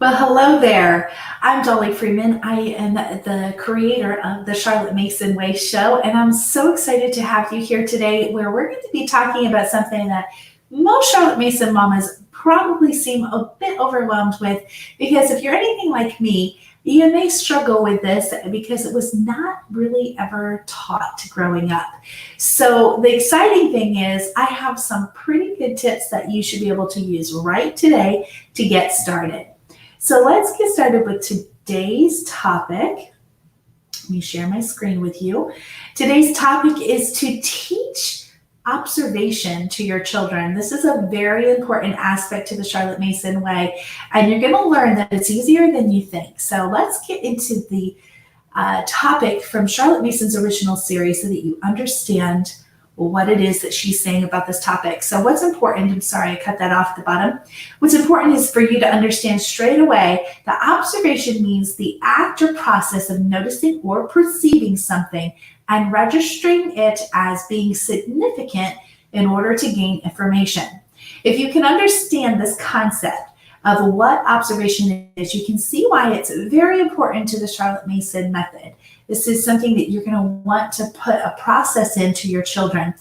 Well, hello there. I'm Dollie Freeman. I am the creator of the Charlotte Mason Way Show, and I'm so excited to have you here today where we're going to be talking about something that most Charlotte Mason mamas probably seem a bit overwhelmed with because if you're anything like me, you may struggle with this because it was not really ever taught growing up. So, the exciting thing is, I have some pretty good tips that you should be able to use right today to get started. So let's get started with today's topic. Let me share my screen with you. Today's topic is to teach observation to your children. This is a very important aspect to the Charlotte Mason way, and you're going to learn that it's easier than you think. So let's get into the topic from Charlotte Mason's original series so that you understand what it is that she's saying about this topic. So what's important, I'm sorry, I cut that off at the bottom. What's important is for you to understand straight away that observation means the act or process of noticing or perceiving something and registering it as being significant in order to gain information. If you can understand this concept of what observation is, you can see why it's very important to the Charlotte Mason method. This is something that you're going to want to put a process into your children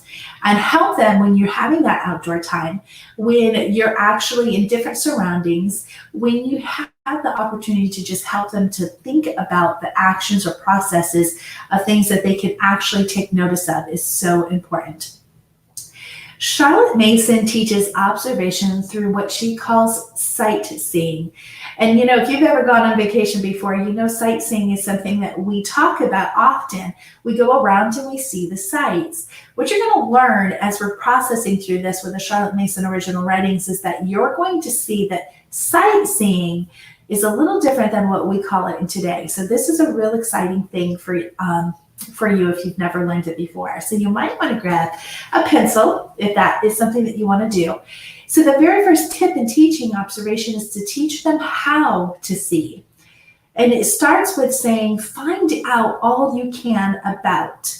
and help them when you're having that outdoor time, when you're actually in different surroundings, when you have the opportunity to just help them to think about the actions or processes of things that they can actually take notice of is so important. Charlotte Mason teaches observation through what she calls sightseeing. And if you've ever gone on vacation before, sightseeing is something that we talk about often. We go around and we see the sights. What you're going to learn as we're processing through this with the Charlotte Mason original writings is that you're going to see that sightseeing is a little different than what we call it today. So this is a real exciting thing for you if you've never learned it before. So you might want to grab a pencil if that is something that you want to do. So the very first tip in teaching observation is to teach them how to see. And it starts with saying, find out all you can about.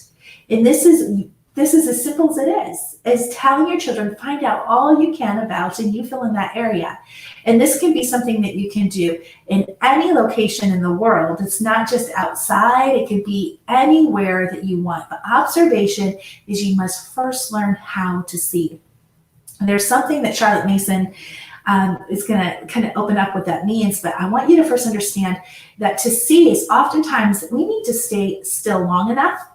And this is as simple as it is telling your children, find out all you can about, and you fill in that area. And this can be something that you can do in any location in the world. It's not just outside. It could be anywhere that you want. But observation is you must first learn how to see. And there's something that Charlotte Mason is going to kind of open up what that means. But I want you to first understand that to see is oftentimes we need to stay still long enough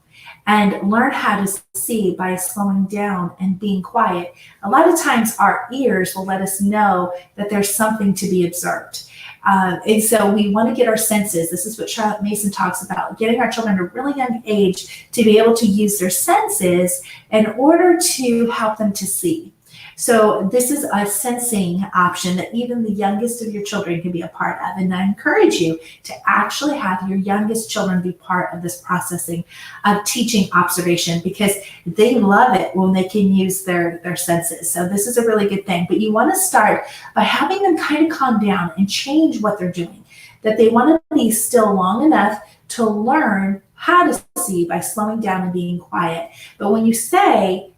and learn how to see by slowing down and being quiet. A lot of times our ears will let us know that there's something to be observed. And so we want to get our senses. This is what Charlotte Mason talks about, getting our children at a really young age to be able to use their senses in order to help them to see. So this is a sensing option that even the youngest of your children can be a part of. And I encourage you to actually have your youngest children be part of this processing of teaching observation because they love it when they can use their senses. So this is a really good thing. But you want to start by having them kind of calm down and change what they're doing. That they want to be still long enough to learn how to see by slowing down and being quiet. But when you say,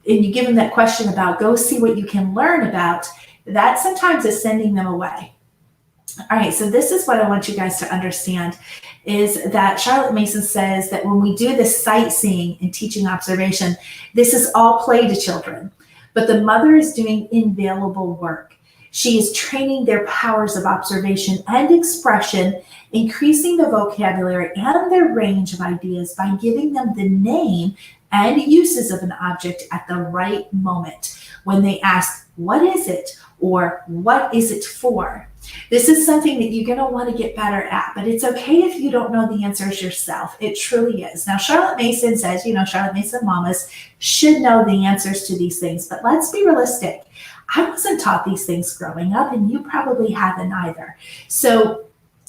and you give them that question about go see what you can learn about, that sometimes is sending them away. All right, so this is what I want you guys to understand is that Charlotte Mason says that when we do this sightseeing and teaching observation, this is all play to children, but the mother is doing invaluable work. She is training their powers of observation and expression, increasing the vocabulary and their range of ideas by giving them the name and uses of an object at the right moment when they ask, what is it? Or what is it for? This is something that you're going to want to get better at, but it's okay if you don't know the answers yourself. It truly is. Now, Charlotte Mason says, Charlotte Mason mamas should know the answers to these things, but let's be realistic. I wasn't taught these things growing up, and you probably haven't either. So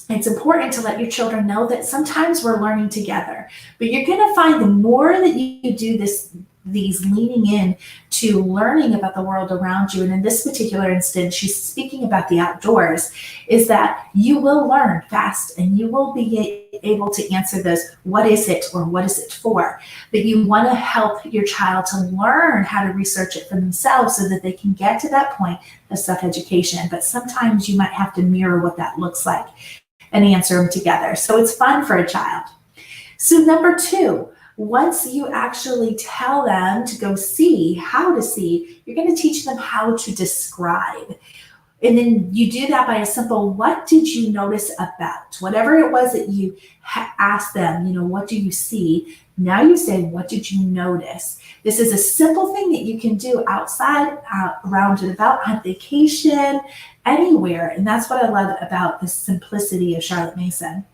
it's important to let your children know that sometimes we're learning together, but you're going to find the more that you do this these leaning in to learning about the world around you, and in this particular instance, she's speaking about the outdoors, is that you will learn fast and you will be able to answer those, what is it or what is it for? But you want to help your child to learn how to research it for themselves so that they can get to that point of self-education. But sometimes you might have to mirror what that looks like and answer them together. So it's fun for a child. So number 2, once you actually tell them to go see, how to see, you're going to teach them how to describe. And then you do that by a simple, what did you notice about? Whatever it was that you asked them, what do you see? Now you say, what did you notice? This is a simple thing that you can do outside, around and about, on vacation, anywhere. And that's what I love about the simplicity of Charlotte Mason.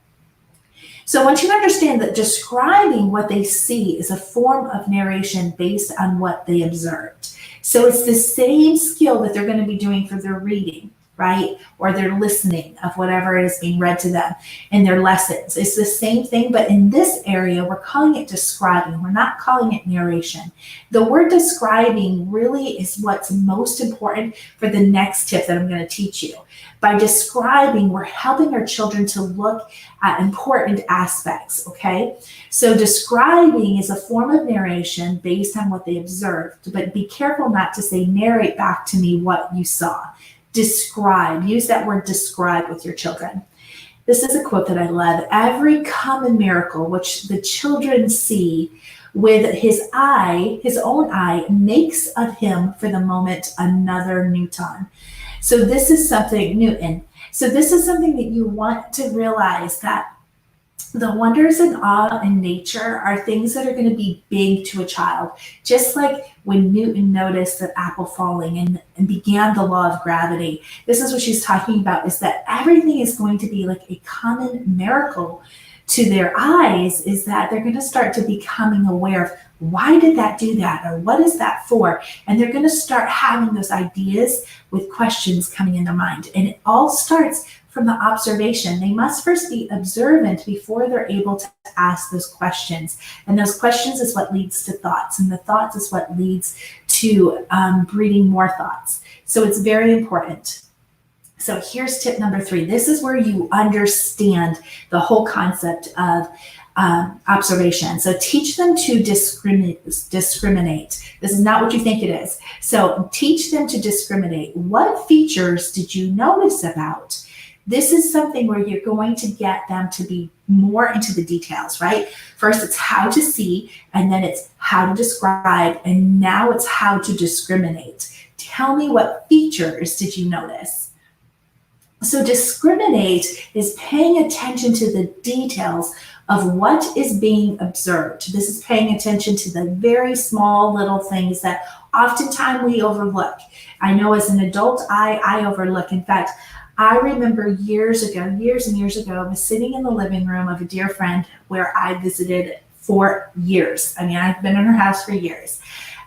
So once you understand that describing what they see is a form of narration based on what they observed. So it's the same skill that they're going to be doing for their reading, right? Or their listening of whatever is being read to them in their lessons. It's the same thing, but in this area, we're calling it describing. We're not calling it narration. The word describing really is what's most important for the next tip that I'm going to teach you. By describing, we're helping our children to look at important aspects, okay? So describing is a form of narration based on what they observed, but be careful not to say, narrate back to me what you saw. Describe, use that word describe with your children. This is a quote that I love. Every common miracle which the children see with his own eye, makes of him for the moment another Newton. So this is something, Newton. So this is something that you want to realize, that the wonders and awe in nature are things that are going to be big to a child. Just like when Newton noticed the apple falling and began the law of gravity. This is what she's talking about, is that everything is going to be like a common miracle to their eyes, is that they're going to start to becoming aware of, why did that do that? Or what is that for? And they're going to start having those ideas with questions coming in their mind. And it all starts from the observation. They must first be observant before they're able to ask those questions. And those questions is what leads to thoughts. And the thoughts is what leads to breeding more thoughts. So it's very important. So here's tip number 3. This is where you understand the whole concept of observation. So teach them to discriminate. This is not what you think it is. So teach them to discriminate. What features did you notice about? This is something where you're going to get them to be more into the details, right? First, it's how to see, and then it's how to describe, and now it's how to discriminate. Tell me, what features did you notice? So discriminate is paying attention to the details of what is being observed. This is paying attention to the very small little things that oftentimes we overlook. I know as an adult, I overlook. In fact, I remember years and years ago, I was sitting in the living room of a dear friend where I visited for years. I mean, I've been in her house for years.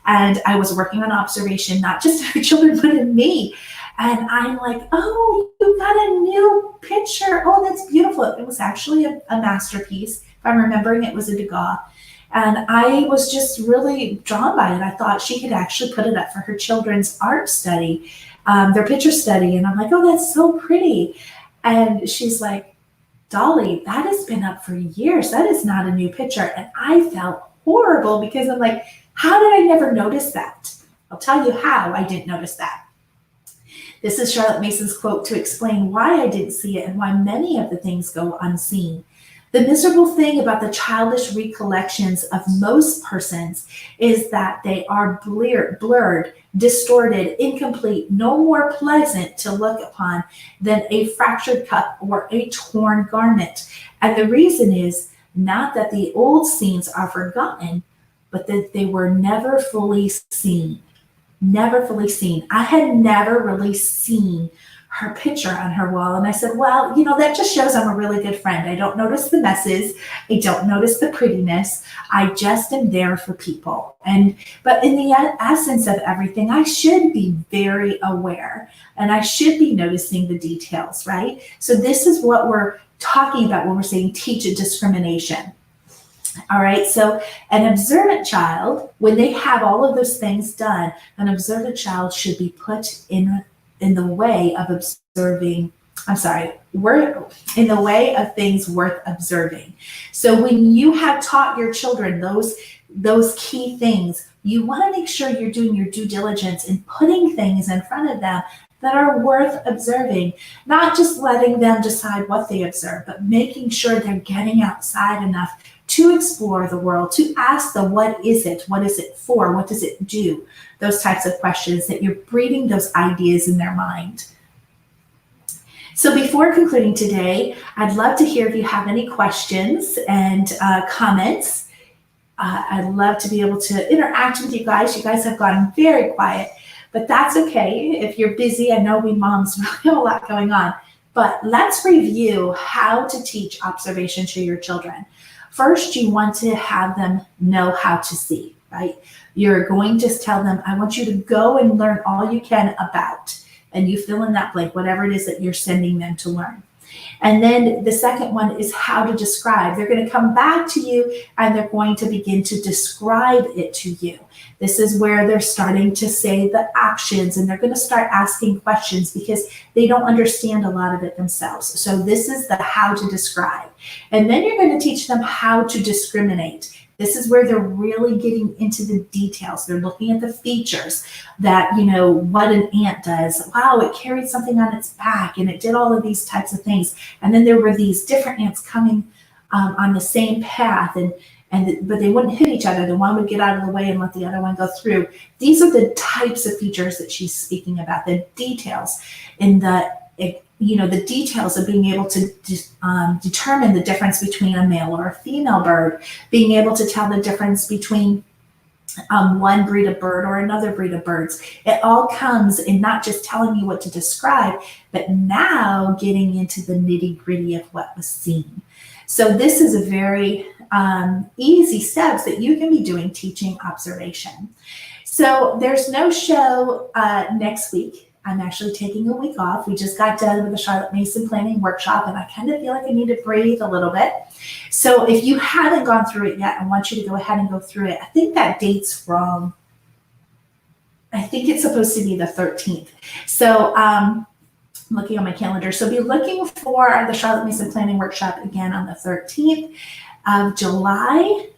And I was working on observation, not just of her children, but of me. And I'm like, oh, you got a new picture. Oh, that's beautiful. It was actually a masterpiece. If I'm remembering, it was a Degas. And I was just really drawn by it. I thought she had actually put it up for her children's art study, their picture study. And I'm like, oh, that's so pretty. And she's like, Dolly, that has been up for years. That is not a new picture. And I felt horrible because I'm like, how did I never notice that? I'll tell you how I didn't notice that. This is Charlotte Mason's quote to explain why I didn't see it and why many of the things go unseen. The miserable thing about the childish recollections of most persons is that they are blurred, distorted, incomplete, no more pleasant to look upon than a fractured cup or a torn garment. And the reason is not that the old scenes are forgotten, but that they were never fully seen. Never fully seen. I had never really seen her picture on her wall. And I said, well, that just shows I'm a really good friend. I don't notice the messes. I don't notice the prettiness. I just am there for people. But in the essence of everything, I should be very aware and I should be noticing the details, right? So this is what we're talking about when we're saying teach a discrimination. All right, so an observant child, when they have all of those things done, an observant child should be put in the way of observing. I'm sorry, we're in the way of things worth observing. So when you have taught your children those key things, you want to make sure you're doing your due diligence in putting things in front of them that are worth observing, not just letting them decide what they observe, but making sure they're getting outside enough to explore the world, to ask the what is it for, what does it do, those types of questions, that you're breeding those ideas in their mind. So before concluding today, I'd love to hear if you have any questions and comments. I'd love to be able to interact with you guys. You guys have gotten very quiet, but that's okay. If you're busy, I know we moms really have a lot going on, but let's review how to teach observation to your children. First, you want to have them know how to see, right? You're going to tell them, I want you to go and learn all you can about, and you fill in that blank, whatever it is that you're sending them to learn. And then the second one is how to describe. They're going to come back to you and they're going to begin to describe it to you. This is where they're starting to say the actions, and they're going to start asking questions because they don't understand a lot of it themselves. So this is the how to describe. And then you're going to teach them how to discriminate. This is where they're really getting into the details. They're looking at the features that, what an ant does. Wow, it carried something on its back and it did all of these types of things. And then there were these different ants coming on the same path, but they wouldn't hit each other. The one would get out of the way and let the other one go through. These are the types of features that she's speaking about, the details in the details of being able to determine the difference between a male or a female bird, being able to tell the difference between one breed of bird or another breed of birds. It all comes in not just telling you what to describe, but now getting into the nitty-gritty of what was seen. So this is a very easy steps that you can be doing teaching observation. So there's no show next week. I'm actually taking a week off. We just got done with the Charlotte Mason planning workshop, and I kind of feel like I need to breathe a little bit. So if you haven't gone through it yet, I want you to go ahead and go through it. I think that date's wrong. I think it's supposed to be the 13th. So I'm looking on my calendar. So be looking for the Charlotte Mason planning workshop again on the 13th of July.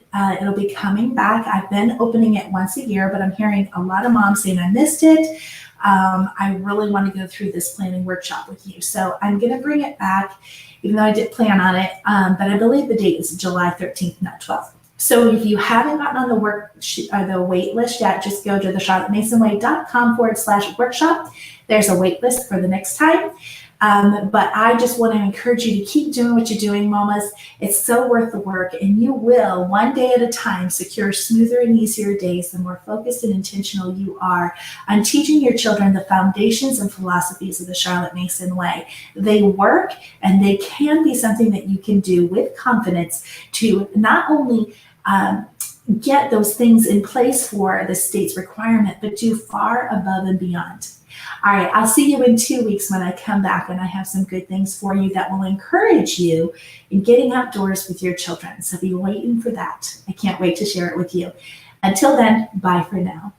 It'll be coming back. I've been opening it once a year, but I'm hearing a lot of moms saying I missed it. I really want to go through this planning workshop with you. So I'm going to bring it back, even though I did plan on it, but I believe the date is July 13th, not 12th. So if you haven't gotten on the wait list yet, just go to the charlottemasonway.com/workshop. There's a wait list for the next time. But I just want to encourage you to keep doing what you're doing, mamas. It's so worth the work, and you will, one day at a time, secure smoother and easier days the more focused and intentional you are on teaching your children the foundations and philosophies of the Charlotte Mason way. They work, and they can be something that you can do with confidence to not only get those things in place for the state's requirement, but do far above and beyond. All right, I'll see you in 2 weeks when I come back, and I have some good things for you that will encourage you in getting outdoors with your children. So be waiting for that. I can't wait to share it with you. Until then, bye for now.